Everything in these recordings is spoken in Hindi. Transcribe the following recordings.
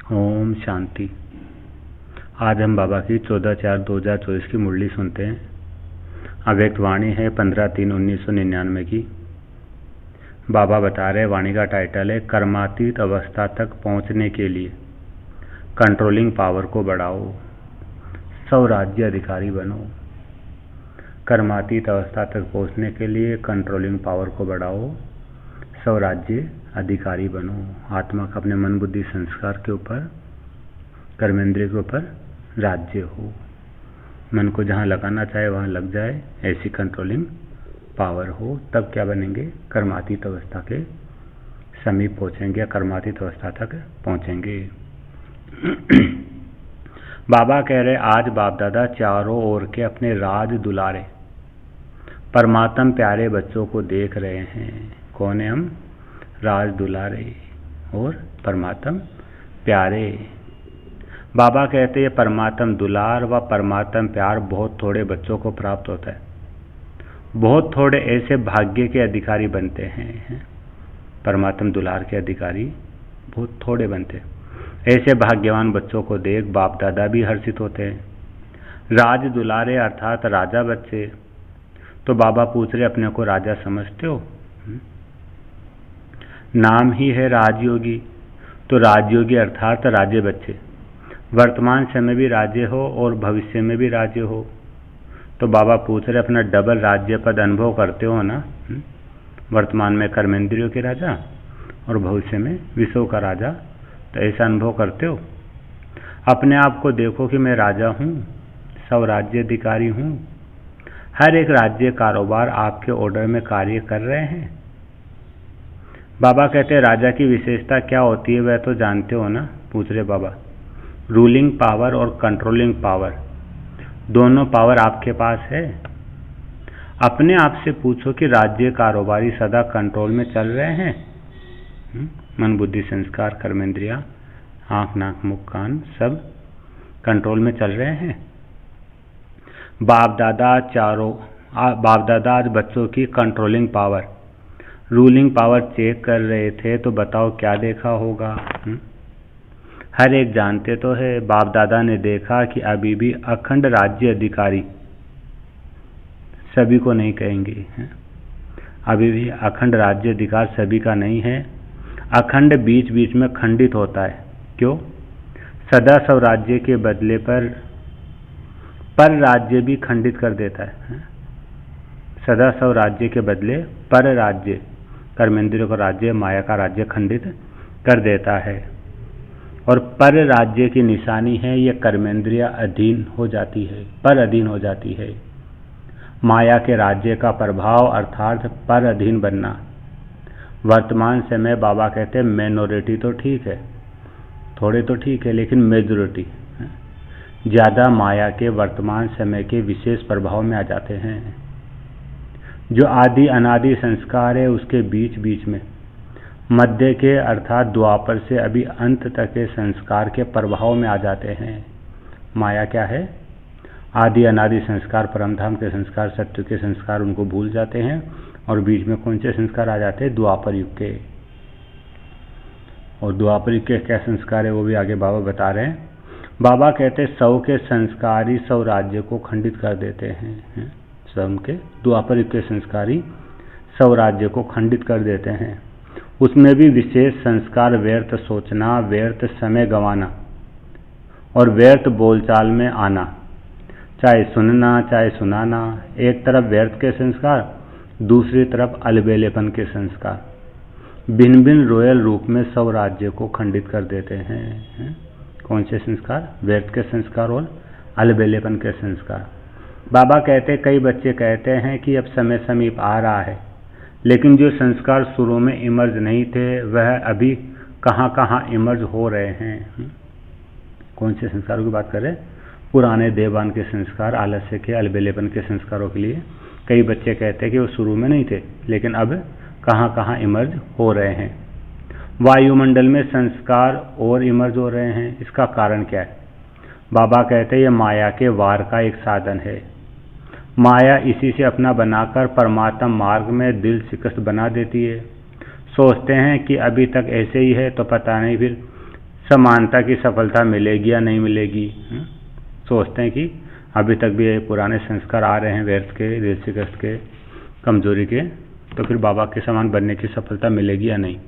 ओम शांति। आज हम बाबा की 14/4/2024 की मुरली सुनते हैं। अव्यक्त वाणी है 15/3/1999 की। बाबा बता रहे, वाणी का टाइटल है कर्मातीत अवस्था तक पहुंचने के लिए कंट्रोलिंग पावर को बढ़ाओ, स्वराज्य अधिकारी बनो। कर्मातीत अवस्था तक पहुंचने के लिए कंट्रोलिंग पावर को बढ़ाओ, स्वराज्य अधिकारी बनो। आत्मा का अपने मन बुद्धि संस्कार के ऊपर, कर्मेंद्रिय के ऊपर राज्य हो। मन को जहाँ लगाना चाहे वहाँ लग जाए, ऐसी कंट्रोलिंग पावर हो। तब क्या बनेंगे? कर्मातीत अवस्था के समीप पहुँचेंगे या कर्मातीत अवस्था तक पहुँचेंगे। बाबा कह रहे, आज बाप दादा चारों ओर के अपने राज दुलारे परमात्म प्यारे बच्चों को देख रहे हैं। कौन है हम? राज दुलारे और परमात्म प्यारे। बाबा कहते हैं परमात्म दुलार व परमात्म प्यार बहुत थोड़े बच्चों को प्राप्त होता है। बहुत थोड़े ऐसे भाग्य के अधिकारी बनते हैं। परमात्म दुलार के अधिकारी बहुत थोड़े बनते हैं। ऐसे भाग्यवान बच्चों को देख बाप दादा भी हर्षित होते हैं। राज दुलारे अर्थात राजा बच्चे। तो बाबा पूछ रहे, अपने को राजा समझते हो? नाम ही है राजयोगी। तो राजयोगी अर्थात राजे बच्चे। वर्तमान समय भी राज्य हो और भविष्य में भी राज्य हो। तो बाबा पूछ रहे, अपना डबल राज्य पद अनुभव करते हो ना? वर्तमान में कर्मेंद्रियों के राजा और भविष्य में विषयों का राजा। तो ऐसा अनुभव करते हो? अपने आप को देखो कि मैं राजा हूँ, स्वराज्य अधिकारी हूँ। हर एक राज्य कारोबार आपके ऑर्डर में कार्य कर रहे हैं। बाबा कहते हैं, राजा की विशेषता क्या होती है वह तो जानते हो ना? पूछ रहे बाबा। रूलिंग पावर और कंट्रोलिंग पावर, दोनों पावर आपके पास है। अपने आप से पूछो कि राज्य कारोबारी सदा कंट्रोल में चल रहे हैं? मन बुद्धि संस्कार कर्मेंद्रिया, आँख नाक मुख कान सब कंट्रोल में चल रहे हैं। बाप दादा आज बच्चों की controlling power, ruling power check कर रहे थे। तो बताओ क्या देखा होगा? हर एक जानते तो है। बाप दादा ने देखा कि अभी भी अखंड राज्य अधिकारी, सभी को नहीं कहेंगे, अभी भी अखंड राज्य अधिकार सभी का नहीं है। अखंड बीच बीच में खंडित होता है। क्यों? सदा स्वराज्य के बदले पर राज्य भी खंडित कर देता है। सदा स्वराज्य के बदले पर राज्य, कर्मेंद्रियों का राज्य, माया का राज्य खंडित कर देता है। और पर राज्य की निशानी है ये कर्मेंद्रिया अधीन हो जाती है, पर अधीन हो जाती है। माया के राज्य का प्रभाव अर्थात पर अधीन बनना। वर्तमान समय बाबा कहते हैं माइनॉरिटी तो ठीक है, थोड़े तो ठीक है, लेकिन मेजॉरिटी ज़्यादा माया के वर्तमान समय के विशेष प्रभाव में आ जाते हैं। जो आदि अनादि संस्कार है उसके बीच बीच में मध्य के अर्थात द्वापर से अभी अंत तक के संस्कार के प्रभाव में आ जाते हैं। माया क्या है? आदि अनादि संस्कार, परमधाम के संस्कार, सत्य के संस्कार, उनको भूल जाते हैं। और बीच में कौन से संस्कार आ जाते हैं? द्वापर युग के। और द्वापर युग के क्या संस्कार है वो भी आगे बाबा बता रहे हैं। बाबा कहते हैं 100 के संस्कारी 100 राज्य को खंडित कर देते हैं। स्वयं के द्वापर युग के संस्कारी 100 राज्य को खंडित कर देते हैं। उसमें भी विशेष संस्कार व्यर्थ सोचना, व्यर्थ समय गंवाना और व्यर्थ बोलचाल में आना, चाहे सुनना चाहे सुनाना। एक तरफ व्यर्थ के संस्कार, दूसरी तरफ अलबेलेपन के संस्कार, भिन्न भिन्न रॉयल रूप में 100 राज्य को खंडित कर देते हैं। कौन से संस्कार? व्यर्थ के संस्कार और अलबेलेपन के संस्कार। बाबा कहते, कई बच्चे कहते हैं कि अब समय समीप आ रहा है, लेकिन जो संस्कार शुरू में इमर्ज नहीं थे वह अभी कहाँ कहाँ इमर्ज हो रहे हैं। कौन से संस्कारों की बात कर रहे हैं? पुराने देवान के संस्कार, आलस्य के, अलबेलेपन के संस्कारों के लिए कई बच्चे कहते हैं कि वो शुरू में नहीं थे, लेकिन अब कहाँ कहाँ इमर्ज हो रहे हैं। वायुमंडल में संस्कार और इमर्ज हो रहे हैं। इसका कारण क्या है? बाबा कहते हैं ये माया के वार का एक साधन है। माया इसी से अपना बनाकर परमात्मा मार्ग में दिल शिकस्त बना देती है। सोचते हैं कि अभी तक ऐसे ही है, तो पता नहीं फिर समानता की सफलता मिलेगी या नहीं मिलेगी। सोचते हैं कि अभी तक भी ये पुराने संस्कार आ रहे हैं व्यर्थ के, दिल शिकस्त के, कमजोरी के, तो फिर बाबा के समान बनने की सफलता मिलेगी या नहीं।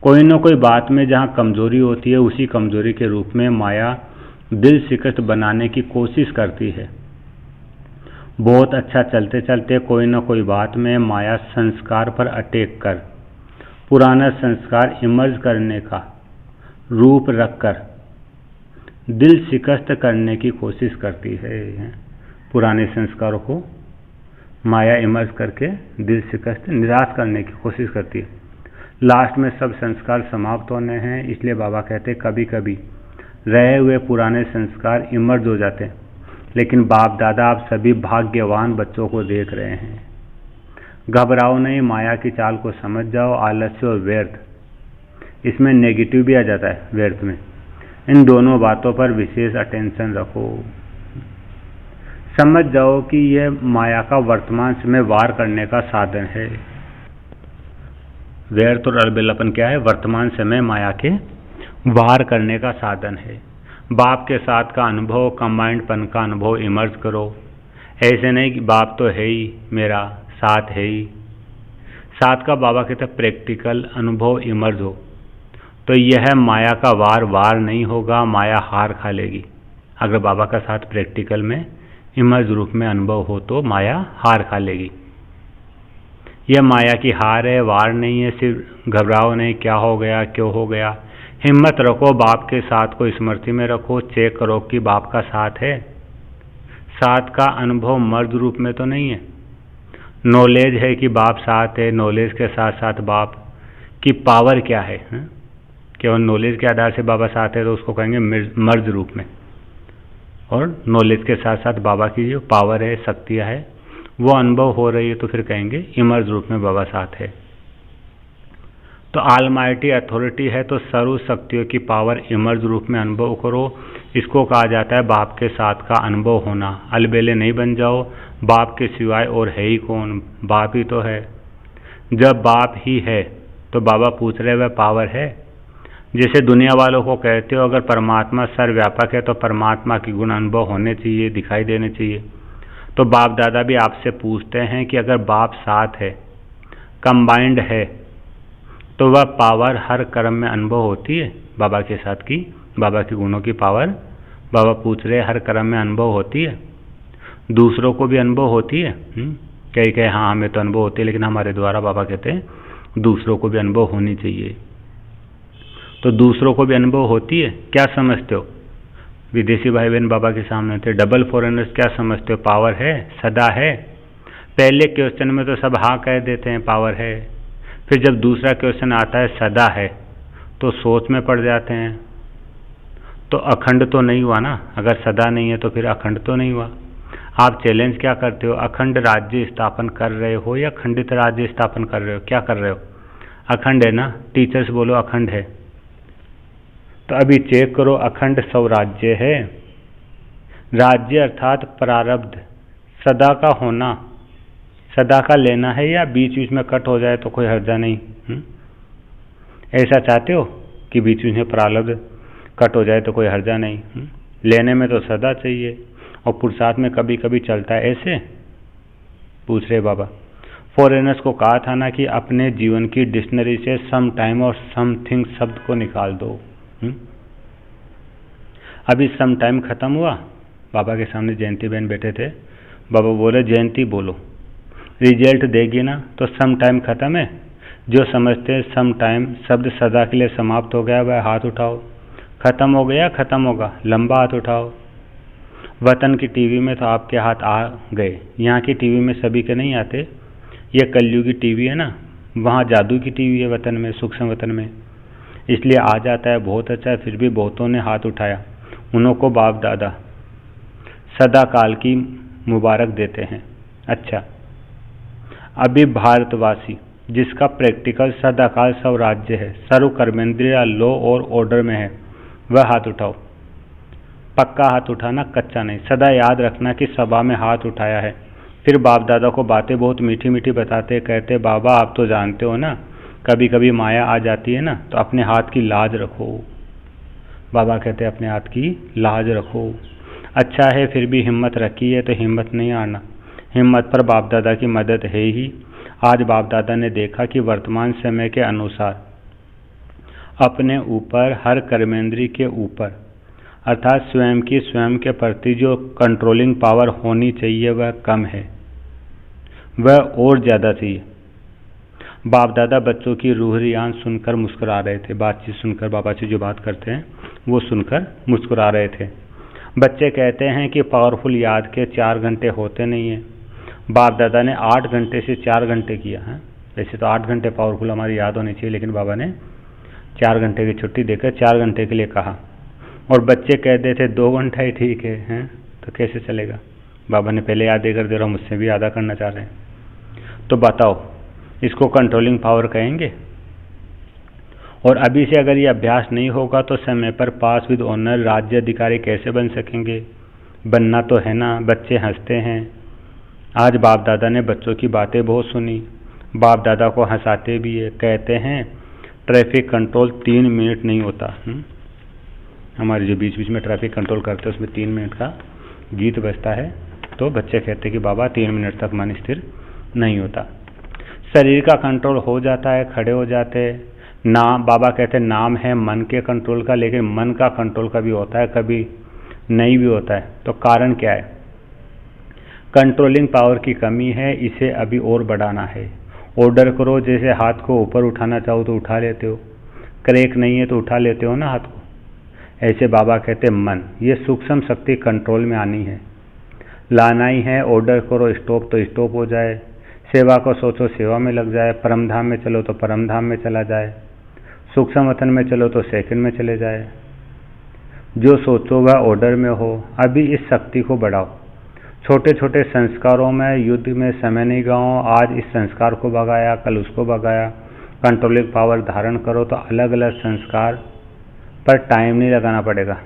कोई न कोई बात में जहाँ कमजोरी होती है, उसी कमजोरी के रूप में माया दिल शिकस्त बनाने की कोशिश करती है। बहुत अच्छा चलते चलते कोई न कोई बात में माया संस्कार पर अटैक कर पुराना संस्कार इमर्ज करने का रूप रखकर दिल शिकस्त करने की कोशिश करती है। पुराने संस्कारों को माया इमर्ज करके दिल शिकस्त निराश करने की कोशिश करती है। लास्ट में सब संस्कार समाप्त होने हैं, इसलिए बाबा कहते कभी कभी रहे हुए पुराने संस्कार इमर्ज हो जाते हैं। लेकिन बाप दादा आप सभी भाग्यवान बच्चों को देख रहे हैं। घबराओ नहीं, माया की चाल को समझ जाओ। आलस्य और व्यर्थ, इसमें नेगेटिव भी आ जाता है व्यर्थ में। इन दोनों बातों पर विशेष अटेंशन रखो। समझ जाओ कि यह माया का वर्तमान समय वार करने का साधन है। व्यर्थ और अलबेलापन क्या है? वर्तमान समय माया के वार करने का साधन है। बाप के साथ का अनुभव, कंबाइंडपन का अनुभव इमर्ज करो। ऐसे नहीं कि बाप तो है ही, मेरा साथ है ही। साथ का बाबा कहते प्रैक्टिकल अनुभव इमर्ज हो, तो यह माया का वार नहीं होगा, माया हार खा लेगी। अगर बाबा का साथ प्रैक्टिकल में इमर्ज रूप में अनुभव हो तो माया हार खा लेगी। यह माया की हार है, वार नहीं है। सिर्फ घबराओ नहीं, क्या हो गया, क्यों हो गया। हिम्मत रखो, बाप के साथ को स्मृति में रखो। चेक करो कि बाप का साथ है। साथ का अनुभव मर्द रूप में तो नहीं है। नॉलेज है कि बाप साथ है, नॉलेज के साथ साथ बाप की पावर क्या है। केवल नॉलेज के आधार से बाबा साथ है तो उसको कहेंगे मर्ज रूप में, और नॉलेज के साथ साथ बाबा की जो पावर है, शक्तियाँ है, वो अनुभव हो रही है तो फिर कहेंगे इमर्ज रूप में बाबा साथ है। तो ऑलमाइटी अथॉरिटी है तो सर्व शक्तियों की पावर इमर्ज रूप में अनुभव करो। इसको कहा जाता है बाप के साथ का अनुभव होना। अलबेले नहीं बन जाओ, बाप के सिवाय और है ही कौन, बाप ही तो है। जब बाप ही है तो बाबा पूछ रहे वह पावर है। जैसे दुनिया वालों को कहते हो अगर परमात्मा सर्वव्यापक है तो परमात्मा की गुण अनुभव होने चाहिए, दिखाई देने चाहिए। तो बाप दादा भी आपसे पूछते हैं कि अगर बाप साथ है, कंबाइंड है, तो वह पावर हर कर्म में अनुभव होती है बाबा के साथ की, बाबा के गुणों की पावर। बाबा पूछ रहे हर कर्म में अनुभव होती है, दूसरों को भी अनुभव होती है। कई कहे हाँ हमें तो अनुभव होती है, लेकिन हमारे द्वारा बाबा कहते हैं दूसरों को भी अनुभव होनी चाहिए। तो दूसरों को भी अनुभव होती है, क्या समझते हो? विदेशी भाई बहन बाबा के सामने थे, डबल फॉरेनर्स, क्या समझते हो? पावर है, सदा है। पहले क्वेश्चन में तो सब हाँ कह देते हैं पावर है, फिर जब दूसरा क्वेश्चन आता है सदा है तो सोच में पड़ जाते हैं। तो अखंड तो नहीं हुआ ना, अगर सदा नहीं है तो फिर अखंड तो नहीं हुआ। आप चैलेंज क्या करते हो? अखंड राज्य स्थापन कर रहे हो या खंडित राज्य स्थापन कर रहे हो? क्या कर रहे हो? अखंड है ना, टीचर्स बोलो अखंड है। तो अभी चेक करो, अखंड स्वराज्य है। राज्य अर्थात प्रारब्ध, सदा का होना, सदा का लेना है, या बीच बीच में कट हो जाए तो कोई हर्जा नहीं। ऐसा चाहते हो कि बीच बीच में प्रारब्ध कट हो जाए तो कोई हर्जा नहीं। लेने में तो सदा चाहिए, और पुरुषार्थ में कभी कभी चलता है। ऐसे पूछ रहे बाबा। फॉरेनर्स को कहा था ना कि अपने जीवन की डिक्शनरी से सम टाइम और समथिंग शब्द को निकाल दो। अभी सम टाइम खत्म हुआ, बाबा के सामने जयंती बहन बैठे थे। बाबा बोले जयंती बोलो, रिजल्ट देगी ना, तो सम टाइम खत्म है। जो समझते हैं सम टाइम शब्द सदा के लिए समाप्त हो गया वह हाथ उठाओ। खत्म हो गया, खत्म होगा, लंबा हाथ उठाओ। वतन की टीवी में तो आपके हाथ आ गए, यहाँ की टीवी में सभी के नहीं आते। ये कलयुगी टीवी है ना, वहाँ जादू की टीवी है वतन में, सूक्ष्म वतन में, इसलिए आ जाता है। बहुत अच्छा है, फिर भी बहुतों ने हाथ उठाया। उन्हों को बाप दादा सदा काल की मुबारक देते हैं। अच्छा, अभी भारतवासी जिसका प्रैक्टिकल सदाकाल स्वराज्य है, सर्व कर्मेंद्रिय लॉ और ऑर्डर में है, वह हाथ उठाओ। पक्का हाथ उठाना, कच्चा नहीं। सदा याद रखना कि सभा में हाथ उठाया है। फिर बाप दादा को बातें बहुत मीठी मीठी बताते, कहते बाबा आप तो जानते हो ना, कभी कभी माया आ जाती है ना, तो अपने हाथ की लाज रखो। बाबा कहते अपने हाथ की लाज रखो। अच्छा है फिर भी हिम्मत रखी है तो हिम्मत नहीं हारना। हिम्मत पर बाप दादा की मदद है ही। आज बाप दादा ने देखा कि वर्तमान समय के अनुसार अपने ऊपर, हर कर्मेंद्री के ऊपर, अर्थात स्वयं की स्वयं के प्रति जो कंट्रोलिंग पावर होनी चाहिए वह कम है, वह और ज़्यादा चाहिए। बाप दादा बच्चों की रूहरियान सुनकर मुस्कुरा रहे थे। बातचीत सुनकर, बाबा जी जो बात करते हैं वो सुनकर मुस्कुरा रहे थे। बच्चे कहते हैं कि पावरफुल याद के 4 घंटे होते नहीं हैं। बाप दादा ने 8 घंटे से 4 घंटे किया है। वैसे तो 8 घंटे पावरफुल हमारी याद होनी चाहिए, लेकिन बाबा ने 4 घंटे की छुट्टी देकर 4 घंटे के लिए कहा। और बच्चे कहते थे 2 घंटा ही ठीक है, हैं तो कैसे चलेगा। बाबा ने पहले याद देकर दे रहा हूँ, मुझसे भी यादा करना चाह रहे हैं, तो बताओ इसको कंट्रोलिंग पावर कहेंगे। और अभी से अगर ये अभ्यास नहीं होगा तो समय पर पास विद ऑनर राज्य अधिकारी कैसे बन सकेंगे। बनना तो है ना। बच्चे हंसते हैं। आज बाप दादा ने बच्चों की बातें बहुत सुनी। बाप दादा को हंसाते भी है। कहते हैं ट्रैफिक कंट्रोल 3 मिनट नहीं होता। हमारे जो बीच बीच में ट्रैफिक कंट्रोल करते हैं उसमें 3 मिनट का गीत बजता है। तो बच्चे कहते हैं कि बाबा 3 मिनट तक मन स्थिर नहीं होता। शरीर का कंट्रोल हो जाता है, खड़े हो जाते हैं। नाम, बाबा कहते हैं नाम है मन के कंट्रोल का, लेकिन मन का कंट्रोल कभी होता है कभी नहीं भी होता है। तो कारण क्या है। कंट्रोलिंग पावर की कमी है, इसे अभी और बढ़ाना है। ऑर्डर करो, जैसे हाथ को ऊपर उठाना चाहो तो उठा लेते हो, क्रैक नहीं है तो उठा लेते हो ना हाथ को। ऐसे बाबा कहते मन, ये सूक्ष्म शक्ति कंट्रोल में आनी है, लाना ही है। ऑर्डर करो स्टॉप तो स्टॉप हो जाए। सेवा को सोचो सेवा में लग जाए। परम धाम में चलो तो परम धाम में चला जाए। सूक्ष्म वतन में चलो तो सेकंड में चले जाए। जो सोचो वह ऑर्डर में हो। अभी इस शक्ति को बढ़ाओ। छोटे छोटे संस्कारों में युद्ध में समय नहीं गवाओ। आज इस संस्कार को भगाया, कल उसको भगाया। कंट्रोलिंग पावर धारण करो तो अलग अलग संस्कार पर टाइम नहीं लगाना पड़ेगा।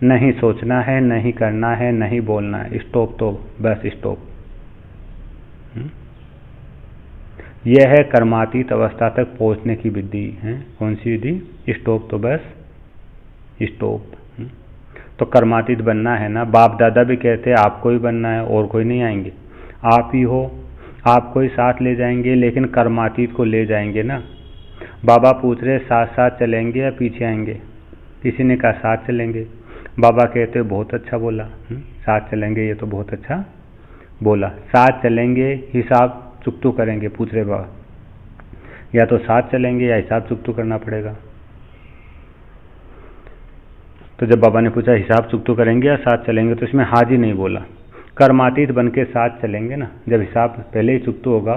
नहीं सोचना है, नहीं करना है, नहीं बोलना है। स्टॉप तो बस स्टॉप। यह है कर्मातीत अवस्था तक पहुंचने की विधि है। कौन सी विधि। स्टॉप तो बस स्टॉप। तो कर्मातीत बनना है ना। बाप दादा भी कहते हैं आपको ही बनना है, और कोई नहीं आएंगे, आप ही हो। आपको ही साथ ले जाएंगे, लेकिन कर्मातीत को ले जाएंगे ना। बाबा पूछ रहे साथ साथ चलेंगे या पीछे आएंगे। किसी ने कहा साथ चलेंगे। बाबा कहते बहुत अच्छा बोला। साथ चलेंगे, ये तो बहुत अच्छा बोला। साथ चलेंगे, हिसाब चुकतू करेंगे। पूछ रहे बाबा या तो साथ चलेंगे या हिसाब चुकतू करना पड़ेगा। तो जब बाबा ने पूछा हिसाब चुकतू करेंगे या साथ चलेंगे, तो इसमें हाजी नहीं बोला। कर्मातीत बन के साथ चलेंगे ना। जब हिसाब पहले ही चुकतू होगा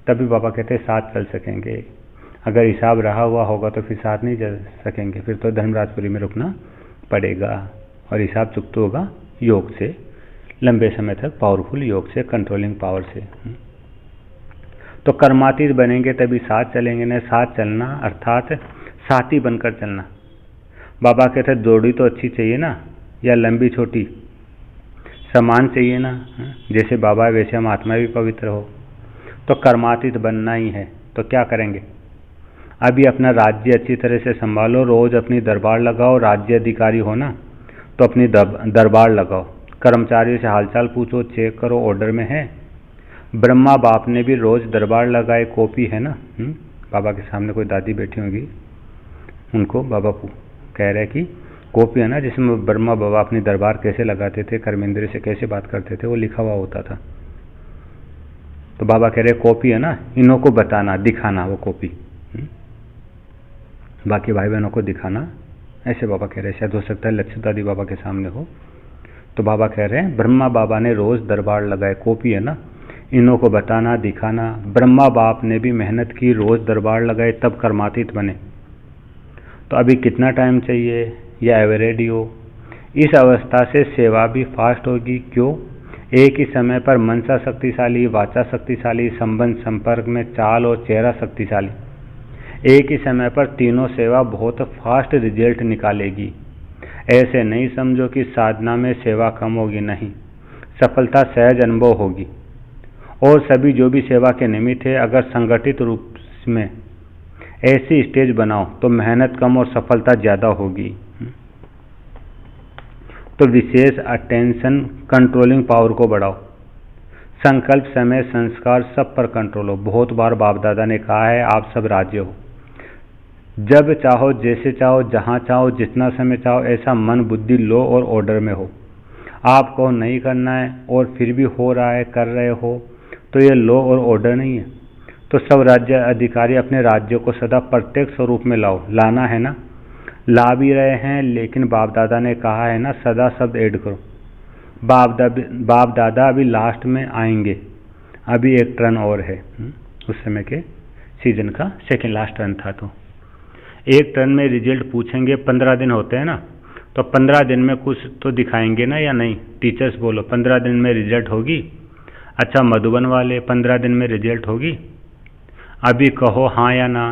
तभी बाबा कहते साथ चल सकेंगे। अगर हिसाब रहा हुआ होगा तो फिर साथ नहीं चल सकेंगे, फिर तो धर्मराजपुरी में रुकना पड़ेगा। और हिसाब चुकतू होगा योग से, लंबे समय तक पावरफुल योग से, कंट्रोलिंग पावर से। तो कर्मातीत बनेंगे तभी साथ चलेंगे ना। साथ चलना अर्थात साथी बनकर चलना। बाबा कहते जोड़ी तो अच्छी चाहिए ना, या लंबी छोटी समान चाहिए ना। जैसे बाबा वैसे हम आत्मा भी पवित्र हो। तो कर्मातीत बनना ही है। तो क्या करेंगे। अभी अपना राज्य अच्छी तरह से संभालो। रोज अपनी दरबार लगाओ। राज्य अधिकारी हो ना तो अपनी दरबार लगाओ। कर्मचारियों से हालचाल पूछो, चेक करो ऑर्डर में है। ब्रह्मा बाप ने भी रोज दरबार लगाए। कॉपी है ना। बाबा के सामने कोई दादी बैठी होगी, उनको बाबा कह रहे कि कॉपी है ना, जिसमें ब्रह्मा बाबा अपनी दरबार कैसे लगाते थे, कर्मेंद्र से कैसे बात करते थे, वो लिखा हुआ होता था। तो बाबा कह रहे कॉपी है ना, इन्हों को बताना, दिखाना वो कॉपी, बाकी भाई बहनों को दिखाना। ऐसे बाबा कह रहे। शायद हो सकता है लक्ष्य दादी बाबा के सामने हो। तो बाबा कह रहे हैं ब्रह्मा बाबा ने रोज दरबार लगाए। कॉपी है ना, इन्हों को बताना, दिखाना। ब्रह्मा बाप ने भी मेहनत की, रोज दरबार लगाए, तब कर्मातीत बने। तो अभी कितना टाइम चाहिए, या एवरेज हो। इस अवस्था से सेवा भी फास्ट होगी। क्यों। एक ही समय पर मनसा शक्तिशाली, वाचा शक्तिशाली, संबंध संपर्क में चाल और चेहरा शक्तिशाली। एक ही समय पर तीनों सेवा बहुत फास्ट रिजल्ट निकालेगी। ऐसे नहीं समझो कि साधना में सेवा कम होगी, नहीं, सफलता सहज अनुभव होगी। और सभी जो भी सेवा के निमित्त है, अगर संगठित रूप में ऐसी स्टेज बनाओ तो मेहनत कम और सफलता ज़्यादा होगी। तो विशेष अटेंशन कंट्रोलिंग पावर को बढ़ाओ। संकल्प, समय, संस्कार सब पर कंट्रोल हो। बहुत बार बाप दादा ने कहा है आप सब राज्य हो। जब चाहो, जैसे चाहो, जहाँ चाहो, जितना समय चाहो, ऐसा मन बुद्धि लो और ऑर्डर में हो। आपको नहीं करना है और फिर भी हो रहा है, कर रहे हो, तो ये लो और ऑर्डर नहीं है। तो सब राज्य अधिकारी अपने राज्यों को सदा प्रत्यक्ष स्वरूप में लाओ। लाना है ना, ला भी रहे हैं, लेकिन बाप दादा ने कहा है ना सदा शब्द ऐड करो। बाप दादा अभी लास्ट में आएंगे, अभी एक टर्न और है। उस समय के सीजन का सेकेंड लास्ट टर्न था। तो एक टर्न में रिजल्ट पूछेंगे, 15 दिन होते हैं ना, तो 15 दिन में कुछ तो दिखाएंगे ना या नहीं। टीचर्स बोलो 15 दिन में रिजल्ट होगी। अच्छा मधुबन वाले 15 दिन में रिजल्ट होगी? अभी कहो हाँ या ना।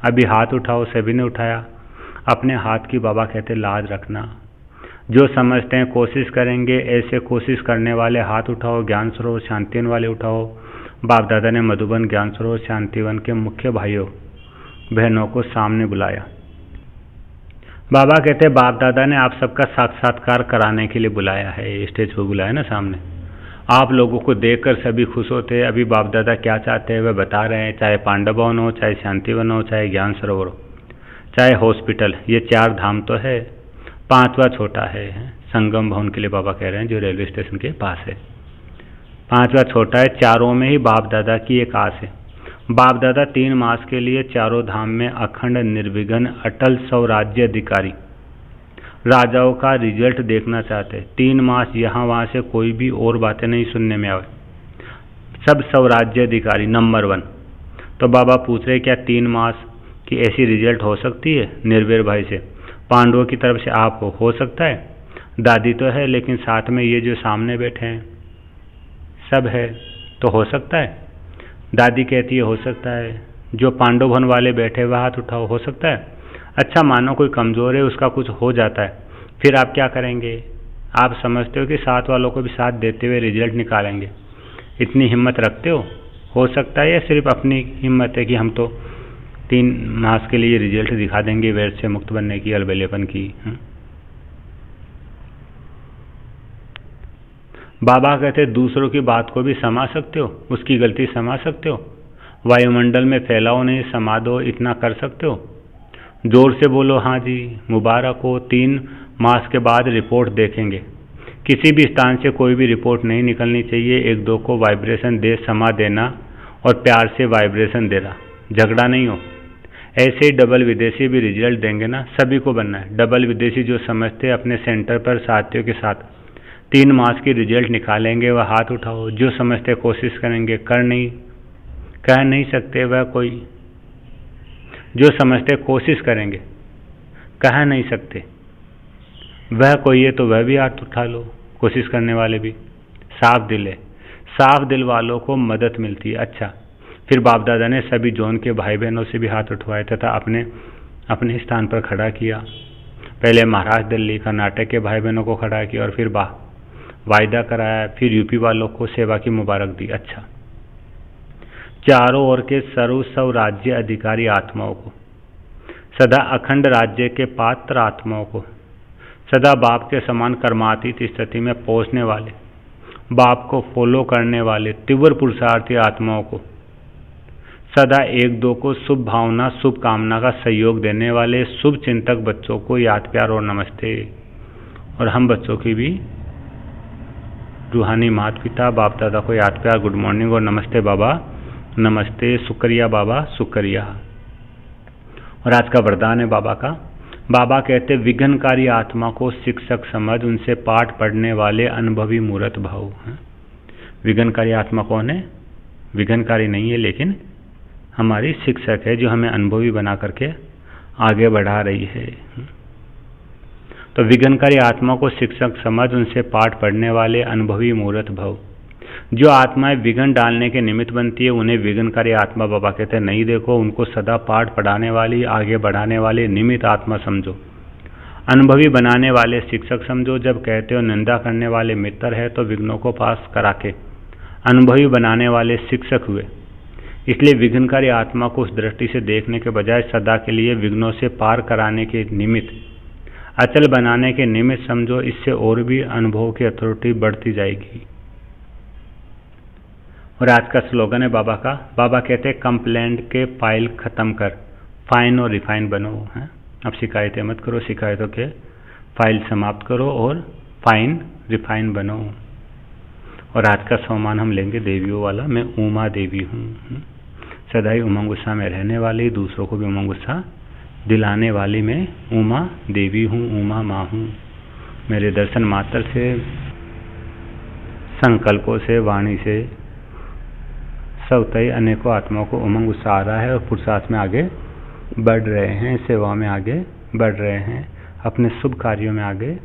अभी हाथ उठाओ। सभी ने उठाया। अपने हाथ की बाबा कहते लाज रखना। जो समझते हैं कोशिश करेंगे, ऐसे कोशिश करने वाले हाथ उठाओ। ज्ञान सरोवर शांतिवन वाले उठाओ। बाप दादा ने मधुबन ज्ञान सरोवर शांतिवन के मुख्य भाइयों बहनों को सामने बुलाया। बाबा कहते बाप दादा ने आप सबका साक्षात्कार कराने के लिए बुलाया है। स्टेज पर बुलाया ना सामने। आप लोगों को देखकर सभी खुश होते। अभी बाप दादा क्या चाहते हैं वह बता रहे हैं। चाहे पांडव भवन हो, चाहे शांतिवन हो, चाहे ज्ञान सरोवर हो, चाहे हॉस्पिटल, ये 4 धाम तो है। 5वां छोटा है, संगम भवन के लिए बाबा कह रहे हैं, जो रेलवे स्टेशन के पास है। 5वां छोटा है। चारों में ही बाप दादा की एक आस है। बाप दादा 3 मास के लिए चारों धाम में अखंड निर्विघ्न अटल स्वराज्य अधिकारी राजाओं का रिजल्ट देखना चाहते हैं। 3 मास यहाँ वहाँ से कोई भी और बातें नहीं सुनने में आवे। सब स्वराज्य अधिकारी नंबर 1। तो बाबा पूछ रहे क्या 3 मास की ऐसी रिजल्ट हो सकती है? निर्भय भाई से, पांडवों की तरफ से आप हो सकता है? दादी तो है, लेकिन साथ में ये जो सामने बैठे हैं सब है, तो हो सकता है? दादी कहती है हो सकता है। जो पांडव भवन वाले बैठे हुए हाथ उठाओ, हो सकता है? अच्छा मानो कोई कमज़ोर है, उसका कुछ हो जाता है, फिर आप क्या करेंगे? आप समझते हो कि साथ वालों को भी साथ देते हुए रिजल्ट निकालेंगे? इतनी हिम्मत रखते हो सकता है? या सिर्फ अपनी हिम्मत है कि हम तो 3 मास के लिए रिजल्ट दिखा देंगे, वैर से मुक्त बनने की, अलबेलेपन की। बाबा कहते दूसरों की बात को भी समा सकते हो, उसकी गलती समा सकते हो। वायुमंडल में फैलाओ नहीं, समा दो, इतना कर सकते हो? जोर से बोलो हाँ जी, मुबारक हो। 3 मास के बाद रिपोर्ट देखेंगे। किसी भी स्थान से कोई भी रिपोर्ट नहीं निकलनी चाहिए। 1-2 को वाइब्रेशन दे, समा देना और प्यार से वाइब्रेशन देना, झगड़ा नहीं हो। ऐसे ही डबल विदेशी भी रिजल्ट देंगे ना, सभी को बनना है। डबल विदेशी जो समझते हैं अपने सेंटर पर साथियों के साथ 3 मास की रिजल्ट निकालेंगे, वह हाथ उठाओ। जो समझते कोशिश करेंगे, कह नहीं सकते वह कोई। जो समझते कोशिश करेंगे, कह नहीं सकते वह कोई है, तो वह भी हाथ उठा लो। कोशिश करने वाले भी साफ दिल है। साफ दिल वालों को मदद मिलती है। अच्छा, फिर बाप दादा ने सभी जोन के भाई बहनों से भी हाथ उठवाए तथा अपने स्थान पर खड़ा किया। पहले महाराष्ट्र, दिल्ली, कर्नाटक के भाई बहनों को खड़ा किया और फिर वायदा कराया। फिर यूपी वालों को सेवा की मुबारक दी। अच्छा, चारों ओर के सर्व राज्य अधिकारी आत्माओं को, सदा अखंड राज्य के पात्र आत्माओं को, सदा बाप के समान कर्मातीत स्थिति में पहुंचने वाले, बाप को फॉलो करने वाले तीव्र पुरुषार्थी आत्माओं को, सदा 1-2 को शुभ भावना, शुभ कामना का सहयोग देने वाले शुभ चिंतक बच्चों को याद, प्यार और नमस्ते। और हम बच्चों की भी रूहानी माता पिता बाप दादा को याद, प्यार, गुड मॉर्निंग और नमस्ते बाबा, नमस्ते, शुक्रिया बाबा, शुक्रिया। और आज का वरदान है बाबा का। बाबा कहते विघ्नकारी आत्मा को शिक्षक समझ, उनसे पाठ पढ़ने वाले अनुभवी मूर्त भाव। विघ्नकारी आत्मा कौन है? विघ्नकारी नहीं है, लेकिन हमारी शिक्षक है, जो हमें अनुभवी बना करके आगे बढ़ा रही है। तो विघ्नकारी आत्मा को शिक्षक समझ, उनसे पाठ पढ़ने वाले अनुभवी मूर्त भव। जो आत्माएं विघ्न डालने के निमित्त बनती है, उन्हें विघ्नकारी आत्मा बाबा कहते हैं नहीं देखो, उनको सदा पाठ पढ़ाने वाली, आगे बढ़ाने वाले निमित्त आत्मा समझो। अनुभवी बनाने वाले शिक्षक समझो। जब कहते हो निंदा करने वाले मित्र है, तो विघ्नों को पास करा के अनुभवी बनाने वाले शिक्षक हुए। इसलिए विघ्नकारी आत्मा को उस दृष्टि से देखने के बजाय सदा के लिए विघ्नों से पार कराने के निमित्त, अचल बनाने के निमित्त समझो। इससे और भी अनुभव की अथॉरिटी बढ़ती जाएगी। और आज का स्लोगन है बाबा का। बाबा कहते हैं कंप्लेंट के फाइल खत्म कर, फाइन और रिफाइन बनो। है, अब शिकायतें मत करो, शिकायतों के फाइल समाप्त करो और फाइन रिफाइन बनो। और आज का सम्मान हम लेंगे देवियों वाला। मैं उमा देवी हूँ, सदा ही उमंग उत्साह में रहने वाली, दूसरों को भी उमंग उत्साह दिलाने वाली मैं उमा देवी हूँ, उमा माँ हूँ। मेरे दर्शन मात्र से, संकल्पों से, वाणी से स्वतः अनेकों आत्माओं को उमंग उत्साह आ रहा है और पुरुषार्थ में आगे बढ़ रहे हैं, सेवा में आगे बढ़ रहे हैं, अपने शुभ कार्यों में आगे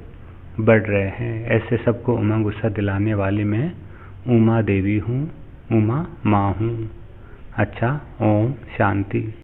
बढ़ रहे हैं। ऐसे सबको उमंग उत्साह दिलाने वाली मैं उमा देवी हूँ, उमा माँ हूँ। अच्छा, ओम शांति।